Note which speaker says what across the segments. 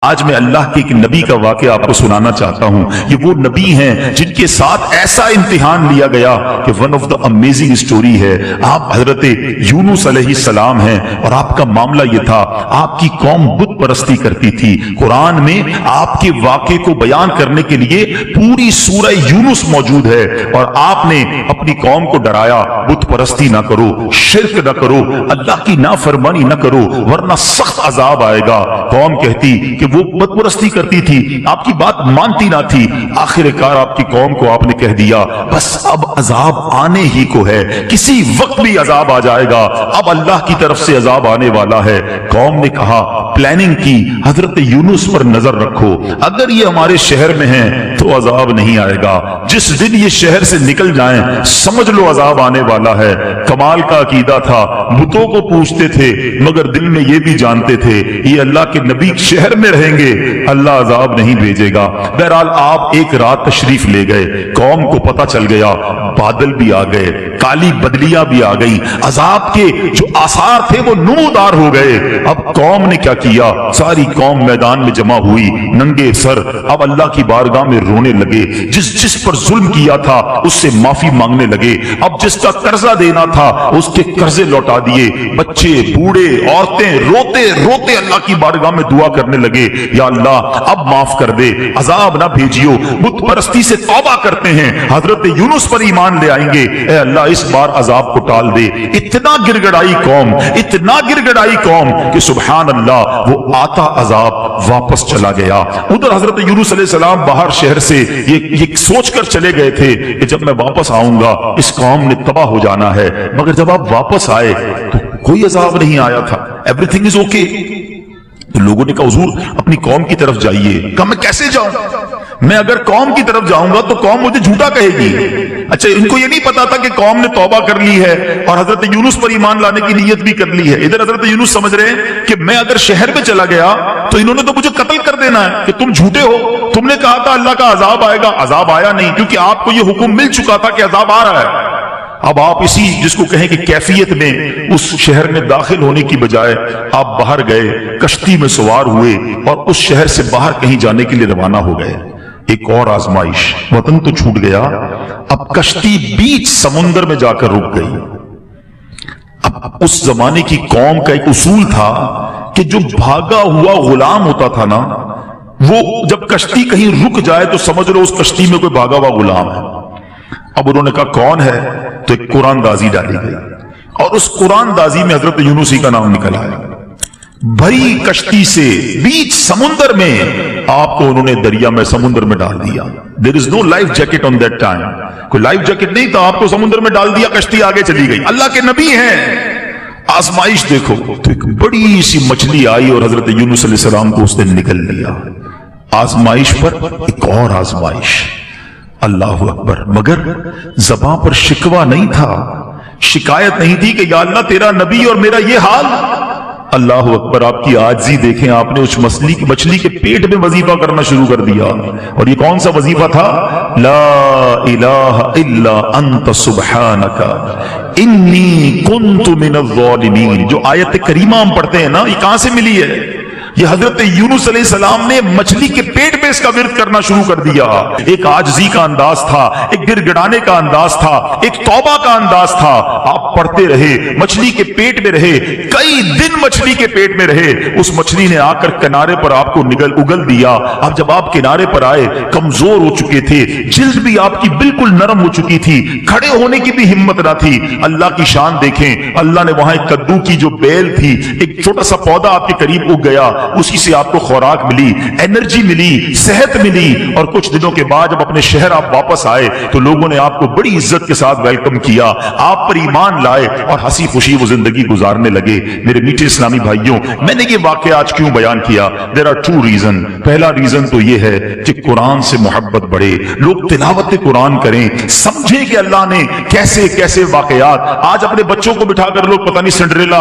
Speaker 1: آج میں اللہ کے ایک نبی کا واقعہ آپ کو سنانا چاہتا ہوں. یہ وہ نبی ہیں جن کے ساتھ ایسا امتحان لیا گیا کہ one of the amazing story ہے. آپ حضرت یونس علیہ السلام ہیں اور آپ کا معاملہ یہ تھا, آپ کی قوم بت پرستی کرتی تھی. قرآن میں آپ کے واقعے کو بیان کرنے کے لیے پوری سورہ یونس موجود ہے, اور آپ نے اپنی قوم کو ڈرایا, بت پرستی نہ کرو, شرک نہ کرو, اللہ کی نافرمانی نہ کرو ورنہ سخت عذاب آئے گا. قوم کہتی کہ وہ بت پرستی کرتی تھی, آپ کی بات مانتی نہ تھی. آخر کار آپ کی قوم کو آپ نے کہہ دیا بس اب عذاب آنے ہی کو ہے, کسی وقت بھی عذاب آ جائے گا, اب اللہ کی طرف سے عذاب آنے والا ہے. قوم نے کہا, پلاننگ کی, حضرت یونس پر نظر رکھو, اگر یہ ہمارے شہر میں ہیں تو عذاب نہیں آئے گا, جس دن یہ شہر سے نکل جائیں سمجھ لو عذاب آنے والا ہے. کمال کا عقیدہ تھا, بتوں کو پوچھتے تھے مگر دل میں یہ بھی جانتے تھے یہ اللہ کے نبی شہر میں رہیں گے, اللہ عذاب نہیں بھیجے گا. بہرحال آپ ایک رات تشریف لے گئے, قوم کو پتہ چل گیا, بادل بھی آ گئے, کالی بدلیاں بھی آ گئی, عذاب کے جو آثار تھے وہ نمودار ہو گئے. اب قوم نے کیا کیا, ساری قوم میدان میں جمع ہوئی ننگے سر, اب اللہ کی بارگاہ میں رونے لگے. جس پر ظلم کیا تھا اس سے معافی مانگنے لگے, اب جس کا قرضہ دینا تھا اس کے قرضے لوٹا دیے. بچے, بوڑھے, عورتیں روتے روتے اللہ کی بارگاہ میں دعا کرنے لگے, یا اللہ اب معاف کر دے, عذاب نہ بھیجیو, بت پرستی سے توبہ کرتے ہیں, حضرت یونس پر ایمان لے آئیں گے, اے اللہ اس بار عذاب کو ٹال دے. اتنا گر گڑائی قوم, اتنا گر گڑائی قوم کہ سبحان اللہ وہ آتا عذاب واپس چلا گیا. ادھر حضرت یونس علیہ السلام باہر شہر سے یہ سوچ کر چلے گئے تھے کہ جب میں واپس آؤں گا اس قوم نے تباہ ہو جانا ہے, مگر جب آپ واپس آئے تو کوئی عذاب نہیں آیا تھا, ایوری تھنگ از اوکے. تو لوگوں نے کہا حضور اپنی قوم کی طرف جائیے. کہا میں کیسے جاؤں, میں اگر قوم کی طرف جاؤں گا تو قوم مجھے جھوٹا کہے گی. اچھا ان کو یہ نہیں پتا تھا کہ قوم نے توبہ کر لی ہے اور حضرت یونس پر ایمان لانے کی نیت بھی کر لی ہے. ادھر حضرت یونس سمجھ رہے ہیں کہ میں اگر شہر میں چلا گیا تو انہوں نے تو مجھے قتل کر دینا ہے کہ تم جھوٹے ہو, تم نے کہا تھا اللہ کا عذاب آئے گا, عذاب آیا نہیں کیونکہ آپ کو یہ حکم مل چکا تھا کہ عذاب آ رہا ہے. اب آپ اسی جس کو کہیں کہ کیفیت میں اس شہر میں داخل ہونے کی بجائے آپ باہر گئے, کشتی میں سوار ہوئے اور اس شہر سے باہر کہیں جانے کے لیے روانہ ہو گئے. ایک اور آزمائش, وطن تو چھوٹ گیا, اب کشتی بیچ سمندر میں جا کر رک گئی. اب اس زمانے کی قوم کا ایک اصول تھا کہ جو بھاگا ہوا غلام ہوتا تھا نا, وہ جب کشتی کہیں رک جائے تو سمجھ لو اس کشتی میں کوئی بھاگا ہوا غلام ہے. اب انہوں نے کہا کون ہے, تو ایک قرآن دازی ڈالی گئی اور اس قرآن دازی میں حضرت یونسی کا نام نکل آیا. بھری کشتی سے بیچ سمندر میں آپ کو انہوں نے دریا میں سمندر میں ڈال دیا. There is no life jacket on that time. کوئی لائف جیکٹ نہیں تھا, آپ کو سمندر میں ڈال دیا, کشتی آگے چلی گئی. اللہ کے نبی ہیں. آزمائش دیکھو, تو ایک بڑی سی مچھلی آئی اور حضرت یونس علیہ السلام کو اس نے نکل لیا. آزمائش پر ایک اور آزمائش, اللہ اکبر. مگر زباں پر شکوہ نہیں تھا, شکایت نہیں تھی کہ یا اللہ تیرا نبی اور میرا یہ حال. اللہ اکبر. آپ کی عاجزی دیکھیں, آپ نے اس مچھلی کے پیٹ میں وظیفہ کرنا شروع کر دیا. اور یہ کون سا وظیفہ تھا؟ لا الہ الا انت سبحانک انی کنت من الظالمین. جو آیت کریمہ ہم پڑھتے ہیں نا, یہ کہاں سے ملی ہے؟ یہ حضرت یونس علیہ السلام نے مچھلی کے پیٹ میں اس کا ورد کرنا شروع کر دیا. ایک عاجزی کا انداز تھا, ایک گر گڑانے کا انداز تھا, ایک توبہ کا انداز تھا. آپ پڑھتے رہے, مچھلی کے پیٹ میں رہے, کئی دن مچھلی کے پیٹ میں رہے. اس مچھلی نے آ کر کنارے پر آپ کو اگل دیا. اب جب آپ کنارے پر آئے, کمزور ہو چکے تھے, جلد بھی آپ کی بالکل نرم ہو چکی تھی, کھڑے ہونے کی بھی ہمت نہ تھی. اللہ کی شان دیکھیں, اللہ نے وہاں ایک کدو کی جو بیل تھی, ایک چھوٹا سا پودا آپ کے قریب اگ گیا, اسی سے آپ کو خوراک ملی, انرجی ملی, صحت ملی. اور کچھ دنوں کے بعد جب اپنے شہر آپ واپس آئے تو لوگوں نے آپ کو بڑی عزت کے ساتھ ویلکم کیا, آپ پر ایمان لائے اور ہنسی خوشی وہ زندگی گزارنے لگے. میرے میٹھے اسلامی بھائیوں, میں نے یہ واقعہ آج کیوں بیان کیا؟ There are two reasons. پہلا ریزن تو یہ ہے کہ قرآن سے محبت بڑھے, لوگ تلاوت قرآن کریں, سمجھیں کہ اللہ نے کیسے کیسے واقعات. آج اپنے بچوں کو بٹھا کر لوگ پتہ نہیں سنڈریلا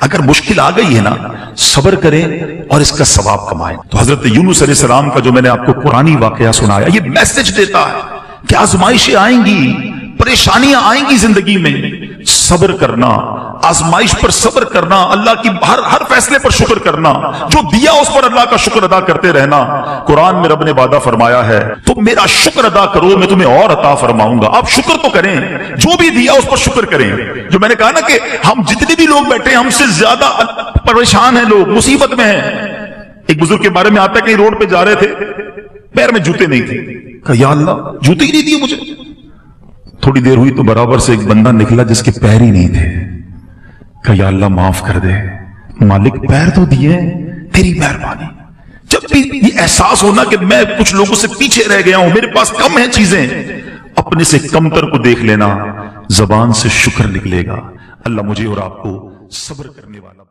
Speaker 1: اگر مشکل آ گئی ہے نا، صبر کریں اور اس کا ثواب کمائیں۔ تو حضرت یونس علیہ السلام کا جو میں نے آپ کو قرآنی واقعہ سنایا، یہ میسج دیتا ہے کہ آزمائشیں آئیں گی، پریشانیاں آئیں گی زندگی میں، صبر کرنا، آزمائش پر صبر کرنا، اللہ کی ہر فیصلے پر شکر کرنا، جو دیا اس پر اللہ کا شکر ادا کرتے رہنا۔ قرآن میں رب نے وعدہ فرمایا ہے تم میرا شکر ادا کرو میں تمہیں اور عطا فرماؤں گا۔ آپ شکر تو کریں، جو بھی دیا اس پر شکر کریں۔ جو میں نے کہا نا کہ ہم جتنے بھی لوگ بیٹھے ہیں ہم سے زیادہ پریشان ہیں، لوگ مصیبت میں ہیں۔ ایک بزرگ کے بارے میں آتا ہے کہ روڈ پہ جا رہے تھے، پیر میں جوتے نہیں تھے، کہا یا اللہ جوتے ہی نہیں دیے مجھے۔ تھوڑی دیر ہوئی تو برابر سے ایک بندہ نکلا جس کے پیر ہی نہیں تھے، کہا یا اللہ معاف کر دے، مالک پیر تو دیے، تیری مہربانی۔ جب بھی یہ احساس ہونا کہ میں کچھ لوگوں سے پیچھے رہ گیا ہوں، میرے پاس کم ہیں چیزیں، اپنے سے کمتر کو دیکھ لینا، زبان سے شکر نکلے گا۔ اللہ مجھے اور آپ کو صبر کرنے والا